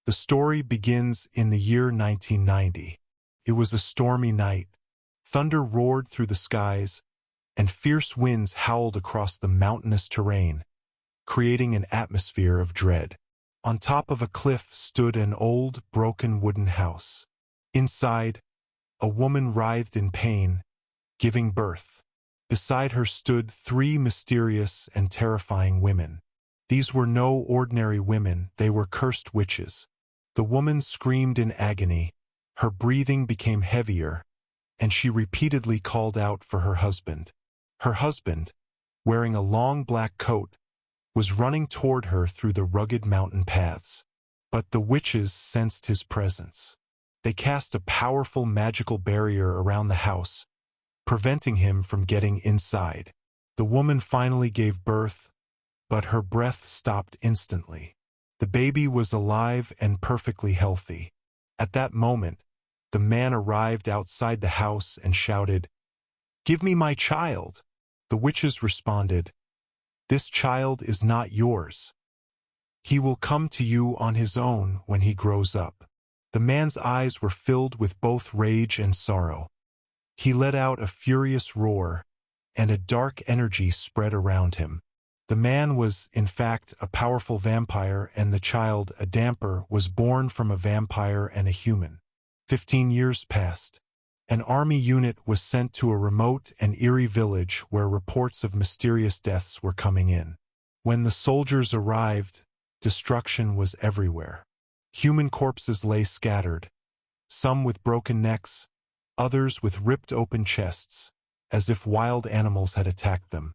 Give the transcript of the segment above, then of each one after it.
The story begins in the year 1990. It was a stormy night. Thunder roared through the skies, and fierce winds howled across the mountainous terrain, creating an atmosphere of dread. On top of a cliff stood an old, broken wooden house. Inside, a woman writhed in pain, giving birth. Beside her stood three mysterious and terrifying women. These were no ordinary women, they were cursed witches. The woman screamed in agony, her breathing became heavier, and she repeatedly called out for her husband. Her husband, wearing a long black coat, was running toward her through the rugged mountain paths. But the witches sensed his presence. They cast a powerful magical barrier around the house, preventing him from getting inside. The woman finally gave birth, but her breath stopped instantly. The baby was alive and perfectly healthy. At that moment, the man arrived outside the house and shouted, "Give me my child!" The witches responded, "This child is not yours. He will come to you on his own when he grows up." The man's eyes were filled with both rage and sorrow. He let out a furious roar, and a dark energy spread around him. The man was, in fact, a powerful vampire, and the child, a Dampyr, was born from a vampire and a human. 15 years passed. An army unit was sent to a remote and eerie village where reports of mysterious deaths were coming in. When the soldiers arrived, destruction was everywhere. Human corpses lay scattered, some with broken necks, others with ripped open chests, as if wild animals had attacked them.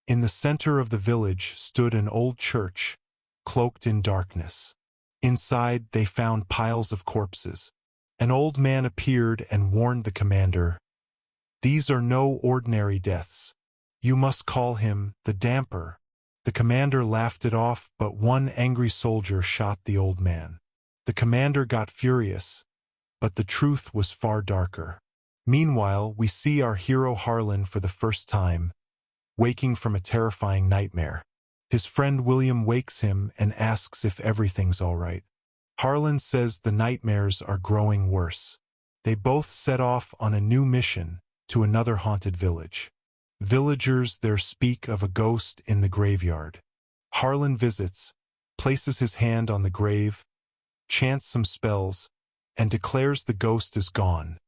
In the center of the village stood an old church, cloaked in darkness. Inside they found piles of corpses. An old man appeared and warned the commander, "These are no ordinary deaths. You must call him the Dampyr." The commander laughed it off, but one angry soldier shot the old man. The commander got furious, but the truth was far darker. Meanwhile, we see our hero Harlan for the first time, waking from a terrifying nightmare. His friend William wakes him and asks if everything's all right. Harlan says the nightmares are growing worse. They both set off on a new mission to another haunted village. Villagers there speak of a ghost in the graveyard. Harlan visits, places his hand on the grave, chants some spells, and declares the ghost is gone.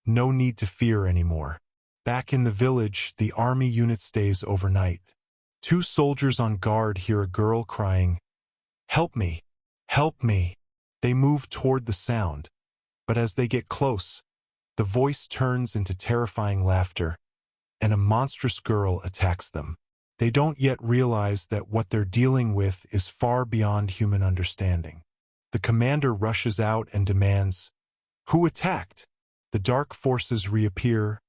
No need to fear anymore. Back in the village, the army unit stays overnight. Two soldiers on guard hear a girl crying, "Help me! Help me!" They move toward the sound, but as they get close, the voice turns into terrifying laughter, and a monstrous girl attacks them. They don't yet realize that what they're dealing with is far beyond human understanding. The commander rushes out and demands, "Who attacked?" The dark forces reappear,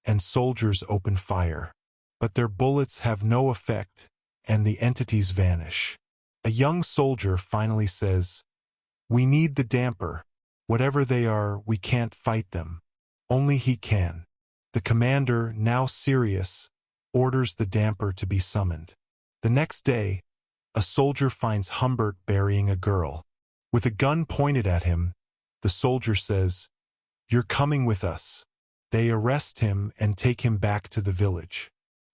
and soldiers open fire. But their bullets have no effect, and the entities vanish. A young soldier finally says, "We need the Dampyr. Whatever they are, we can't fight them. Only he can." The commander, now serious, orders the Dampyr to be summoned. The next day, a soldier finds Humbert burying a girl. With a gun pointed at him, the soldier says, "You're coming with us." They arrest him and take him back to the village.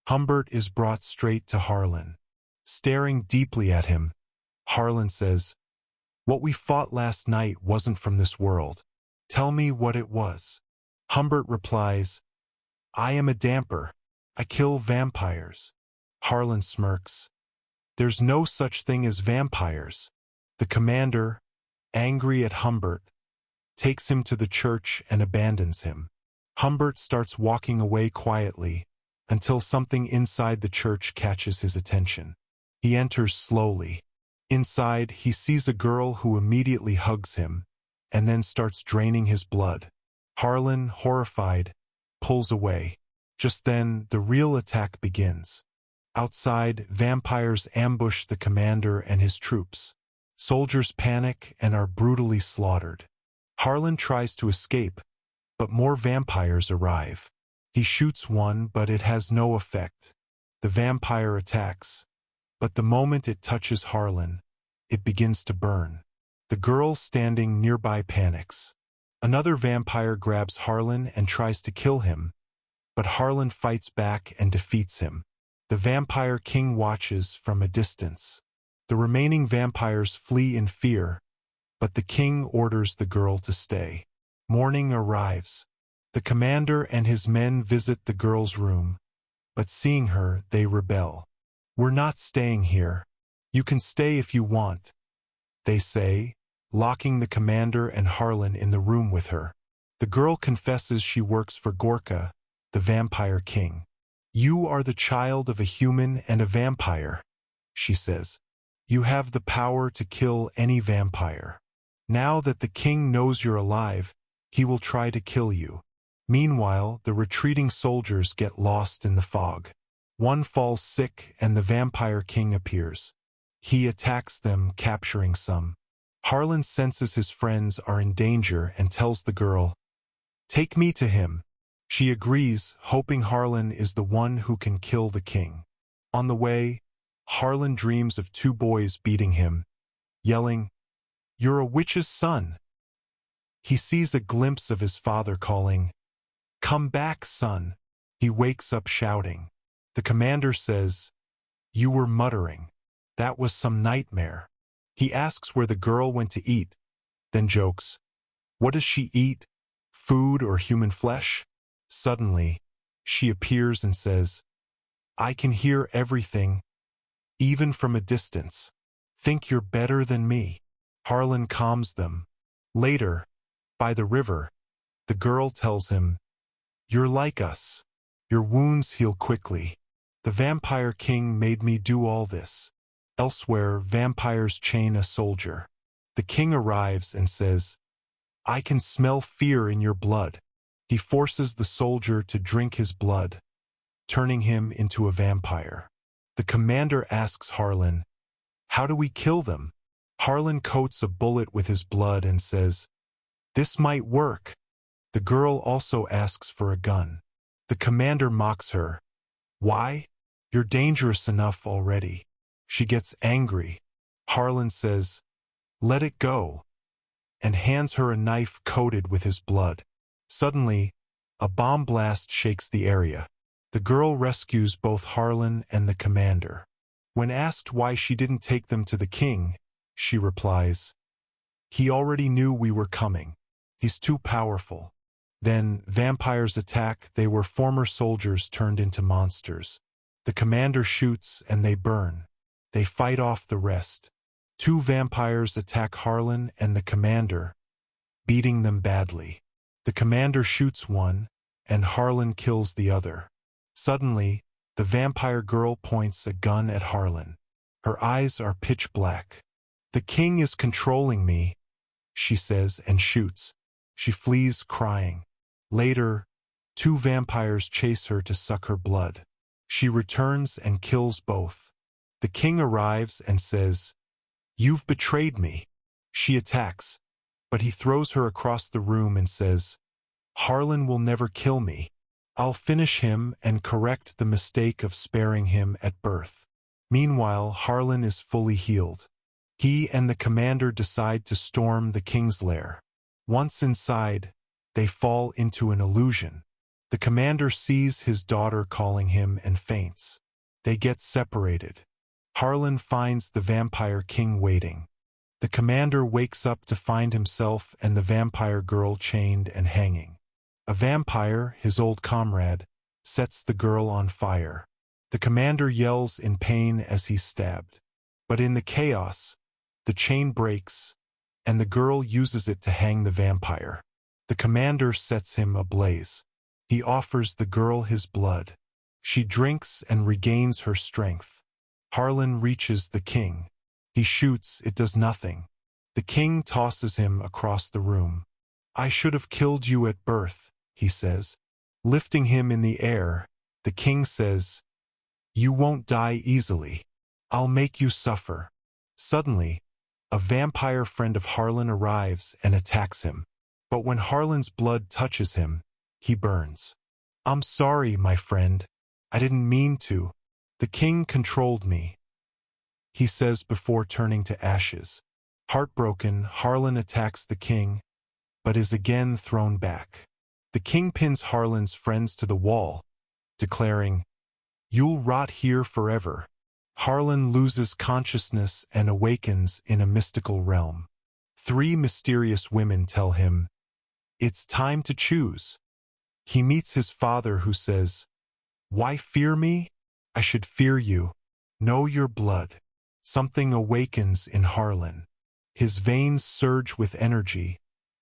Humbert is brought straight to Harlan. Staring deeply at him, Harlan says, "What we fought last night wasn't from this world. Tell me what it was." Humbert replies, "I am a Dampyr. I kill vampires." Harlan smirks. "There's no such thing as vampires." The commander, angry at Humbert, takes him to the church and abandons him. Humbert starts walking away quietly until something inside the church catches his attention. He enters slowly. Inside, he sees a girl who immediately hugs him and then starts draining his blood. Harlan, horrified, pulls away. Just then, the real attack begins. Outside, vampires ambush the commander and his troops. Soldiers panic and are brutally slaughtered. Harlan tries to escape, but more vampires arrive. He shoots one, but it has no effect. The vampire attacks, but the moment it touches Harlan, it begins to burn. The girl standing nearby panics. Another vampire grabs Harlan and tries to kill him, but Harlan fights back and defeats him. The vampire king watches from a distance. The remaining vampires flee in fear, but the king orders the girl to stay. Morning arrives. The commander and his men visit the girl's room, but seeing her, they rebel. "We're not staying here. You can stay if you want," they say, locking the commander and Harlan in the room with her. The girl confesses she works for Gorka, the vampire king. "You are the child of a human and a vampire," she says. "You have the power to kill any vampire. Now that the king knows you're alive, he will try to kill you." Meanwhile, the retreating soldiers get lost in the fog. One falls sick and the vampire king appears. He attacks them, capturing some. Harlan senses his friends are in danger and tells the girl, "Take me to him." She agrees, hoping Harlan is the one who can kill the king. On the way, Harlan dreams of two boys beating him, yelling, "You're a witch's son." He sees a glimpse of his father calling, "Come back, son." He wakes up shouting. The commander says, "You were muttering. That was some nightmare." He asks where the girl went to eat, then jokes, "What does she eat? Food or human flesh?" Suddenly, she appears and says, "I can hear everything, even from a distance. Think you're better than me." Harlan calms them. Later, by the river, the girl tells him, "You're like us. Your wounds heal quickly. The vampire king made me do all this." Elsewhere, vampires chain a soldier. The king arrives and says, "I can smell fear in your blood." He forces the soldier to drink his blood, turning him into a vampire. The commander asks Harlan, "How do we kill them?" Harlan coats a bullet with his blood and says, "This might work." The girl also asks for a gun. The commander mocks her. "Why? You're dangerous enough already." She gets angry. Harlan says, "Let it go," and hands her a knife coated with his blood. Suddenly, a bomb blast shakes the area. The girl rescues both Harlan and the commander. When asked why she didn't take them to the king, she replies, "He already knew we were coming. He's too powerful." Then vampires attack. They were former soldiers turned into monsters. The commander shoots and they burn. They fight off the rest. Two vampires attack Harlan and the commander, beating them badly. The commander shoots one, and Harlan kills the other. Suddenly, the vampire girl points a gun at Harlan. Her eyes are pitch black. "The king is controlling me," she says and shoots. She flees crying. Later, two vampires chase her to suck her blood. She returns and kills both. The king arrives and says, "You've betrayed me." She attacks, but he throws her across the room and says, "Harlan will never kill me. I'll finish him and correct the mistake of sparing him at birth." Meanwhile, Harlan is fully healed. He and the commander decide to storm the king's lair. Once inside, they fall into an illusion. The commander sees his daughter calling him and faints. They get separated. Harlan finds the vampire king waiting. The commander wakes up to find himself and the vampire girl chained and hanging. A vampire, his old comrade, sets the girl on fire. The commander yells in pain as he's stabbed. But in the chaos, the chain breaks, and the girl uses it to hang the vampire. The commander sets him ablaze. He offers the girl his blood. She drinks and regains her strength. Harlan reaches the king. He shoots, it does nothing. The king tosses him across the room. "I should have killed you at birth," he says. Lifting him in the air, the king says, "You won't die easily. I'll make you suffer." Suddenly, a vampire friend of Harlan arrives and attacks him. But when Harlan's blood touches him, he burns. "I'm sorry, my friend. I didn't mean to. The king controlled me," he says before turning to ashes. Heartbroken, Harlan attacks the king, but is again thrown back. The king pins Harlan's friends to the wall, declaring, "You'll rot here forever." Harlan loses consciousness and awakens in a mystical realm. Three mysterious women tell him, "It's time to choose." He meets his father, who says, "Why fear me? I should fear you. Know your blood." Something awakens in Harlan. His veins surge with energy,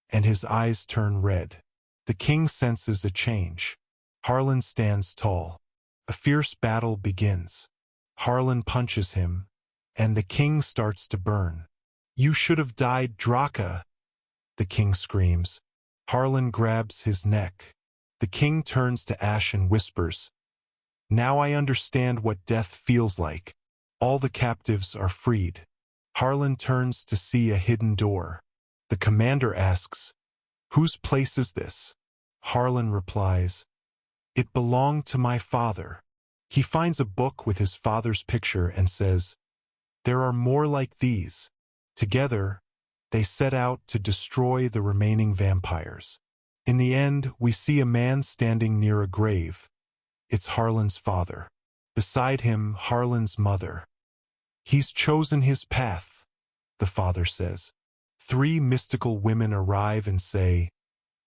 and his eyes turn red. The king senses a change. Harlan stands tall. A fierce battle begins. Harlan punches him, and the king starts to burn. "You should have died, Draka," the king screams. Harlan grabs his neck. The king turns to ash and whispers, "Now I understand what death feels like." All the captives are freed. Harlan turns to see a hidden door. The commander asks, "Whose place is this?" Harlan replies, "It belonged to my father." He finds a book with his father's picture and says, "There are more like these." Together, they set out to destroy the remaining vampires. In the end, we see a man standing near a grave. It's Harlan's father. Beside him, Harlan's mother. "He's chosen his path," the father says. Three mystical women arrive and say,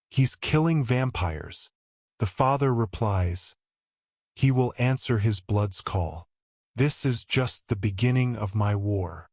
"He's killing vampires." The father replies, "He will answer his blood's call. This is just the beginning of my war."